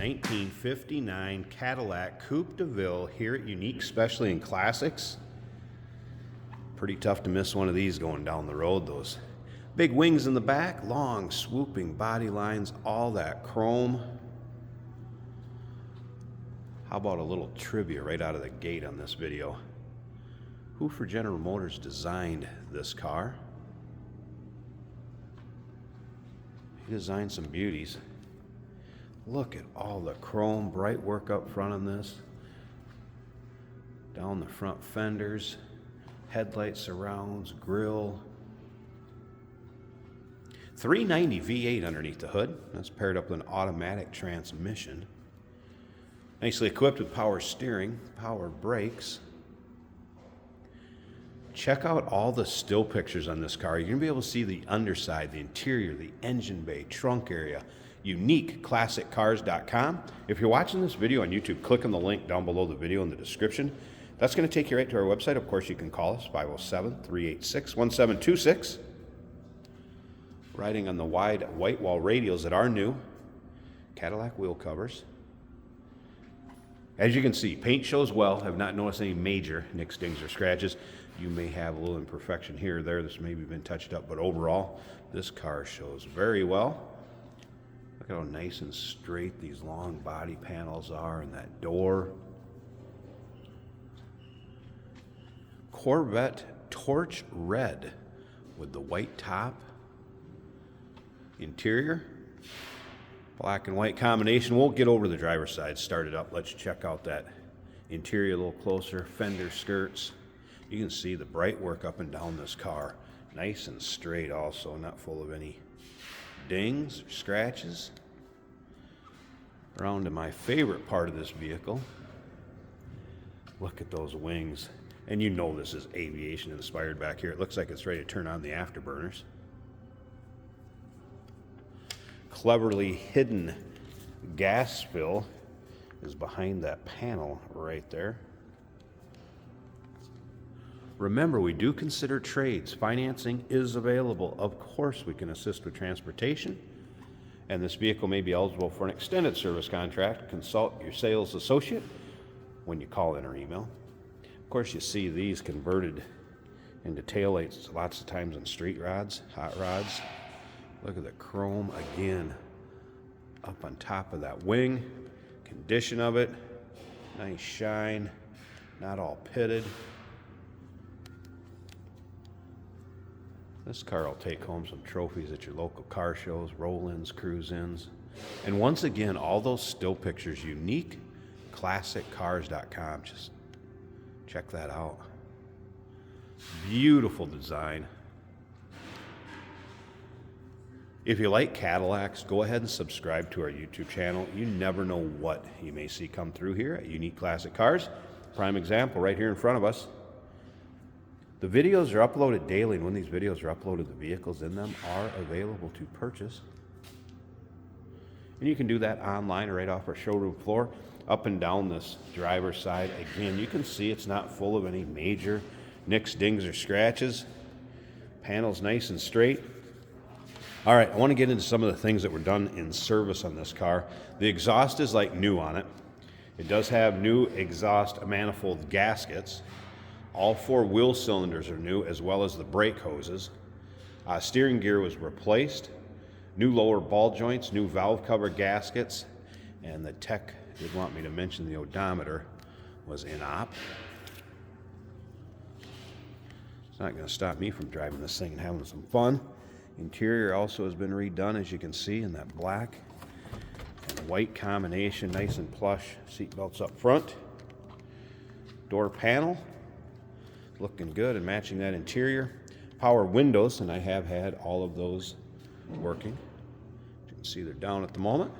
1959 Cadillac Coupe DeVille here at Unique, especially in classics. Pretty tough to miss one of these going down the road. Those big wings in the back, long swooping body lines, all that chrome. How about a little trivia right out of the gate on this video? Who for General Motors designed this car? He designed some beauties. Look at all the chrome, bright work up front on this. Down the front fenders, headlight surrounds, grille. 390 V8 underneath the hood. That's paired up with an automatic transmission. Nicely equipped with power steering, power brakes. Check out all the still pictures on this car. You're going to be able to see the underside, the interior, the engine bay, trunk area. UniqueClassicCars.com. If you're watching this video on YouTube, click on the link down below the video in the description. That's going to take you right to our website. Of course, you can call us, 507-386-1726. Riding on the wide white wall radials that are new. Cadillac wheel covers. As you can see, paint shows well. Have not noticed any major nicks, dings, or scratches. You may have a little imperfection here or there. This maybe been touched up, but overall, this car shows very well. Look at how nice and straight these long body panels are and that door. Corvette torch red with the white top. Interior, black and white combination. We'll get over the driver's side, start it up. Let's check out that interior a little closer. Fender skirts. You can see the bright work up and down this car. Nice and straight also, not full of any dings or scratches. Around to my favorite part of this vehicle. Look at those wings. And you know this is aviation inspired back here. It looks like it's ready to turn on the afterburners. Cleverly hidden gas spill is behind that panel right there. Remember, we do consider trades. Financing is available. Of course, we can assist with transportation. And this vehicle may be eligible for an extended service contract. Consult your sales associate when you call in or email. Of course, you see these converted into taillights lots of times on street rods, hot rods. Look at the chrome again up on top of that wing. Condition of it, nice shine, not all pitted. This car will take home some trophies at your local car shows, roll-ins, cruise-ins. And once again, all those still pictures, UniqueClassicCars.com. Just check that out. Beautiful design. If you like Cadillacs, go ahead and subscribe to our YouTube channel. You never know what you may see come through here at Unique Classic Cars. Prime example right here in front of us. The videos are uploaded daily, and when these videos are uploaded, the vehicles in them are available to purchase. And you can do that online or right off our showroom floor. Up and down this driver's side, again, you can see it's not full of any major nicks, dings, or scratches. Panel's nice and straight. All right, I want to get into some of the things that were done in service on this car. The exhaust is like new on it. It does have new exhaust manifold gaskets. All 4 wheel cylinders are new, as well as the brake hoses. Steering gear was replaced. New lower ball joints, new valve cover gaskets, and the tech did want me to mention the odometer was in op. It's not going to stop me from driving this thing and having some fun. Interior also has been redone, as you can see, in that black and white combination, nice and plush. Seat belts up front. Door panel, looking good and matching that interior. Power windows, and I have had all of those working. You can see they're down at the moment.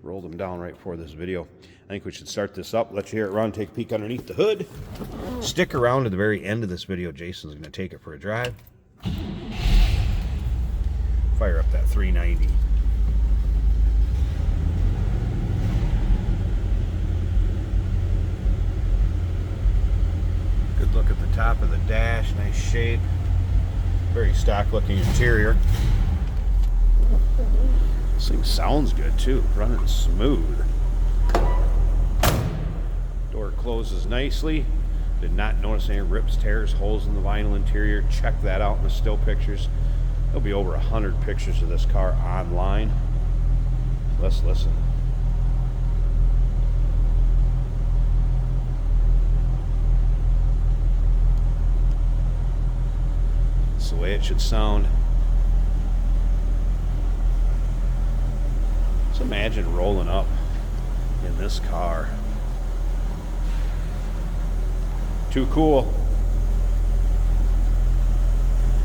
Rolled them down right before this video. I think we should start this up. Let you hear it run, take a peek underneath the hood. Stick around to the very end of this video. Jason's going to take it for a drive. Fire up that 390. Good look at the top of the dash, nice shape. Very stock looking interior. This thing sounds good too, running smooth. Door closes nicely. Did not notice any rips, tears, holes in the vinyl interior. Check that out in the still pictures. There'll be over 100 pictures of this car online. Let's listen. That's the way it should sound. Just imagine rolling up in this car. Too cool.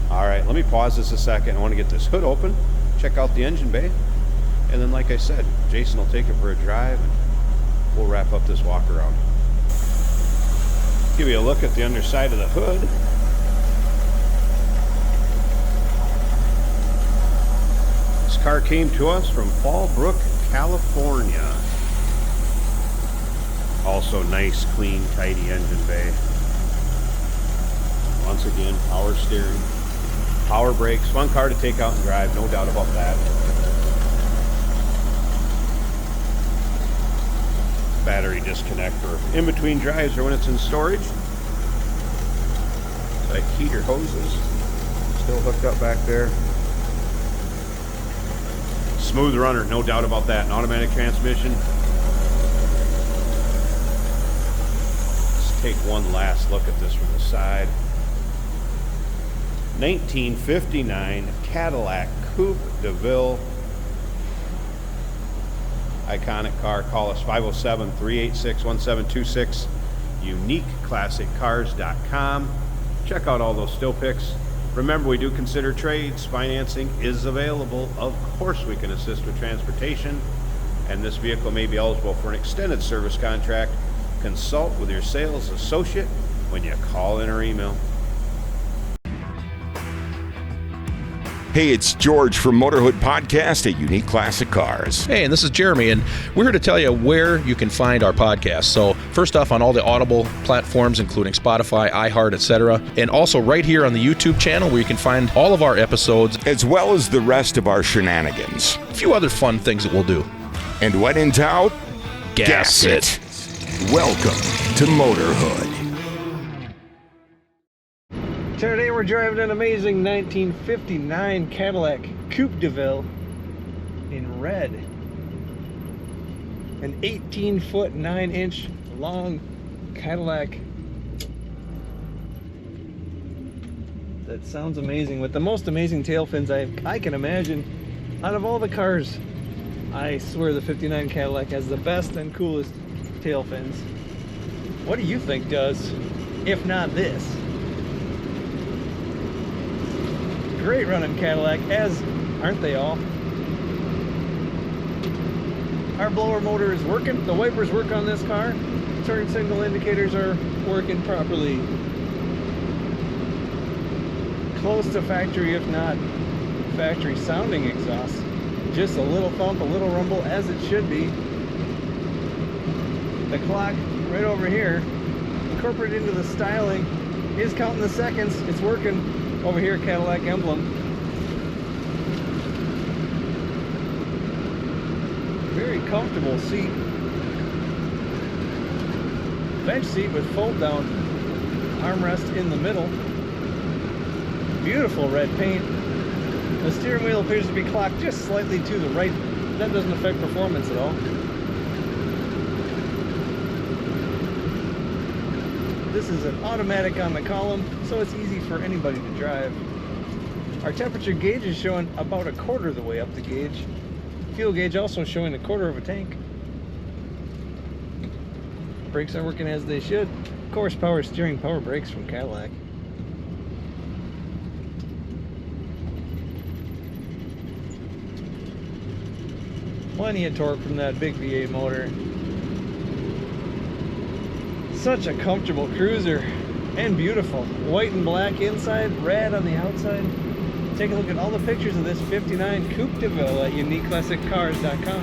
All right, let me pause this a second. I want to get this hood open, check out the engine bay, and then like I said, Jason will take it for a drive and we'll wrap up this walk around. Give you a look at the underside of the hood. This car came to us from Fallbrook, California. Also nice, clean, tidy engine bay. Once again, power steering, power brakes, fun car to take out and drive, no doubt about that. Battery disconnect for in between drives or when it's in storage. Like heater hoses, still hooked up back there. Smooth runner, no doubt about that. An automatic transmission. Let's take one last look at this from the side. 1959 Cadillac Coupe DeVille. Iconic car. Call us 507-386-1726. UniqueClassicCars.com. Check out all those still pics. Remember, we do consider trades. Financing is available. Of course, we can assist with transportation, and this vehicle may be eligible for an extended service contract. Consult with your sales associate when you call in or email. Hey, it's George from Motorhood Podcast at Unique Classic Cars. Hey, and this is Jeremy, and we're here to tell you where you can find our podcast. So first off, on all the Audible platforms, including Spotify, iHeart, etc., and also right here on the YouTube channel where you can find all of our episodes, as well as the rest of our shenanigans. A few other fun things that we'll do. And when in doubt, gas it. Welcome to Motorhood. Today we're driving an amazing 1959 Cadillac Coupe DeVille in red. An 18-foot 9-inch long Cadillac. That sounds amazing, with the most amazing tail fins I can imagine. Out of all the cars, I swear the 59 Cadillac has the best and coolest tail fins. What do you think does, if not this? Great running Cadillac, as aren't they all? Our blower motor is working, the wipers work on this car, turn signal indicators are working properly. Close to factory, if not factory sounding exhaust. Just a little thump, a little rumble, as it should be. The clock right over here, incorporated into the styling, is counting the seconds. It's working. Over here, Cadillac emblem. Very comfortable seat. Bench seat with fold down armrest in the middle. Beautiful red paint. The steering wheel appears to be clocked just slightly to the right. That doesn't affect performance at all. This is an automatic on the column, so it's easy for anybody to drive. Our temperature gauge is showing about a quarter of the way up the gauge. Fuel gauge also showing a quarter of a tank. Brakes are working as they should. Of course, power steering, power brakes from Cadillac. Plenty of torque from that big V8 motor. Such a comfortable cruiser, and beautiful. White and black inside, red on the outside. Take a look at all the pictures of this 59 Coupe DeVille at UniqueClassicCars.com.